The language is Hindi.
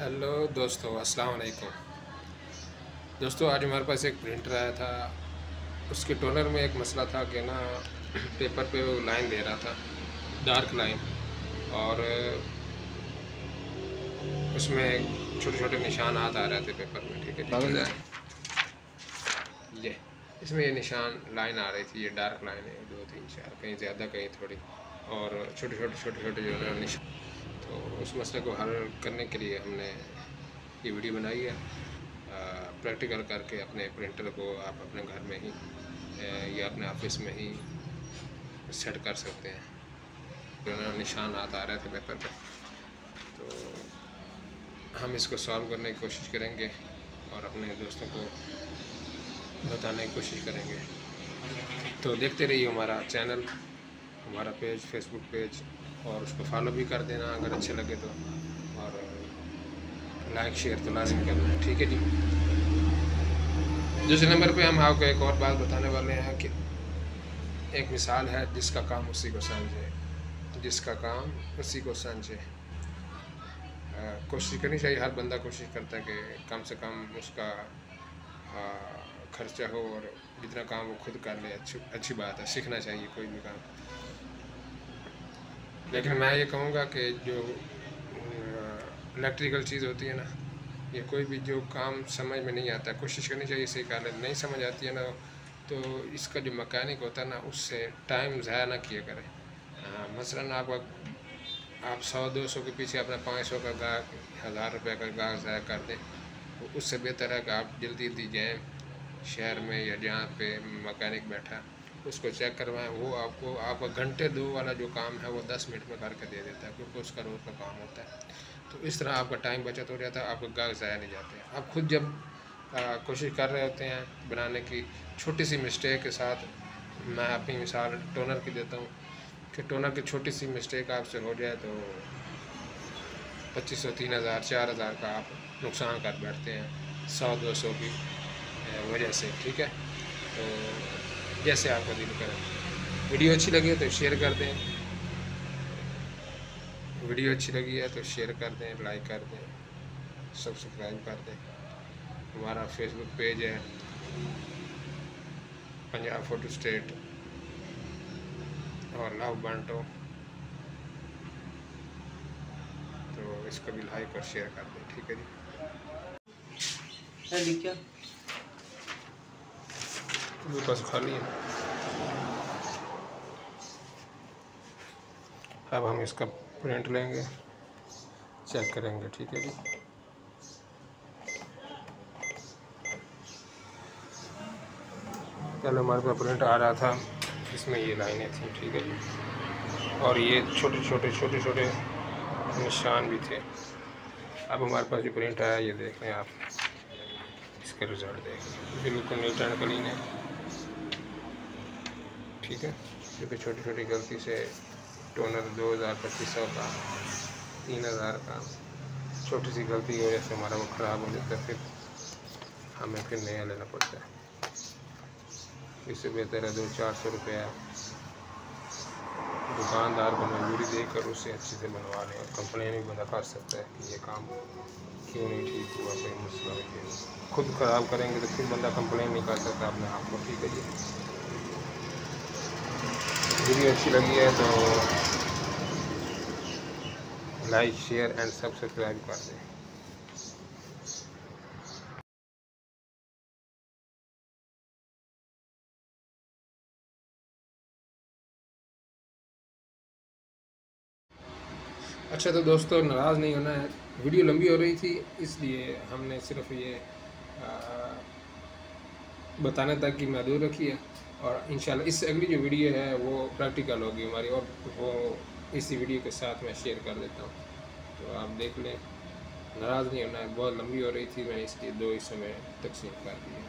हेलो दोस्तों, अस्सलाम वालेकुम। दोस्तों, आज हमारे पास एक प्रिंटर आया था। उसके टोनर में एक मसला था कि ना पेपर पे वो लाइन दे रहा था, डार्क लाइन, और उसमें छोटे छोटे निशानात आ रहे थे पेपर में। ठीक है जी, ये इसमें ये निशान लाइन आ रही थी। ये डार्क लाइन है, 2 3 4, कहीं ज़्यादा कहीं थोड़ी, और छोटे छोटे जो है निशान। तो उस मसले को हल करने के लिए हमने ये वीडियो बनाई है। प्रैक्टिकल करके अपने प्रिंटर को आप अपने घर में ही या अपने ऑफिस में ही सेट कर सकते हैं। जो निशान आ रहे थे पेपर पे, तो हम इसको सॉल्व करने की कोशिश करेंगे और अपने दोस्तों को बताने की कोशिश करेंगे। तो देखते रहिए हमारा चैनल, हमारा पेज, फेसबुक पेज, और उसको फॉलो भी कर देना अगर अच्छे लगे तो, और लाइक शेयर तो लाजिम करना है। ठीक है जी। दूसरे नंबर पे हम आपको एक और बात बताने वाले हैं कि एक मिसाल है, जिसका काम उसी को समझे, जिसका काम उसी को समझे। कोशिश करनी चाहिए, हर बंदा कोशिश करता है कि कम से कम उसका खर्चा हो, और जितना काम वो खुद कर ले अच्छी बात है। सीखना चाहिए कोई भी काम। लेकिन मैं ये कहूँगा कि जो इलेक्ट्रिकल चीज़ होती है ना, ये कोई भी जो काम समझ में नहीं आता, कोशिश करनी चाहिए सीख ले। नहीं समझ आती है ना, तो इसका जो मैकेनिक होता है ना, उससे टाइम ज़ाया ना किया करें। मसलन आप 100-200 के पीछे अपना 500 का गाहक, 1000 रुपये का गाहक ज़ाया कर दें। तो उससे बेहतर है कि आप जल्दी जल्दी जाएँ शहर में, या जहाँ पे मैकेनिक बैठा, उसको चेक करवाएं। वो आपको आपका घंटे 2 वाला जो काम है वो 10 मिनट में करके दे देता है, क्योंकि उसका रोज़ का काम होता है। तो इस तरह आपका टाइम बचत हो जाता है, आपके गाहक ज़ाया नहीं जाते। आप खुद जब कोशिश कर रहे होते हैं बनाने की, छोटी सी मिस्टेक के साथ, मैं अपनी मिसाल टोनर की देता हूँ कि टोनर की छोटी सी मिस्टेक आपसे हो जाए तो 2500, 3000, 4000 का आप नुकसान कर बैठते हैं 100-200 की वजह से। ठीक है, तो जैसे आपका दिल करे। वीडियो अच्छी लगी है तो शेयर कर दें, वीडियो अच्छी लगी है तो शेयर कर दें, लाइक कर दें, सब्सक्राइब कर दें। हमारा फेसबुक पेज है पंजाब फोटो स्टेट, और लव बांटो, तो इसको भी लाइक और शेयर कर दें। ठीक है जी। क्या बस खाली है। अब हम इसका प्रिंट लेंगे, चेक करेंगे। ठीक है जी। पहले हमारे पास प्रिंट आ रहा था, इसमें ये लाइनें थी। ठीक है जी, और ये छोटे छोटे निशान भी थे। अब हमारे पास जो प्रिंट आया, ये देख लें आप, इसके रिज़ल्ट देखें, बिल्कुल नीट एंड क्लीन है। ठीक है, क्योंकि छोटी छोटी गलती से टोनर 2000-2500 का, 3000 का, छोटी सी गलती की वजह से हमारा वो ख़राब हो जाता है, फिर हमें फिर नया लेना पड़ता है। इससे बेहतर है 200-400 रुपया दुकानदार को मजदूरी देकर उससे अच्छे से बनवा लें। और कंप्लेन भी बंदा कर सकता है कि ये काम क्यों नहीं ठीक हुआ, कोई मसला है। खुद ख़राब करेंगे तो फिर बंदा कंप्लेन नहीं कर सकता अपने आप को। ठीक है जी। वीडियो अच्छी लगी है तो लाइक शेयर एंड सब्सक्राइब कर दें। अच्छा, तो दोस्तों नाराज़ नहीं होना है, वीडियो लंबी हो रही थी इसलिए हमने सिर्फ ये बताने तक की महदूद रखी है। और इंशाल्लाह इससे अगली जो वीडियो है वो प्रैक्टिकल होगी हमारी, और वो इसी वीडियो के साथ मैं शेयर कर देता हूँ, तो आप देख लें। नाराज़ नहीं होना है, बहुत लंबी हो रही थी, मैंने इसलिए 2 हिस्सों में तकसीम कर दी है।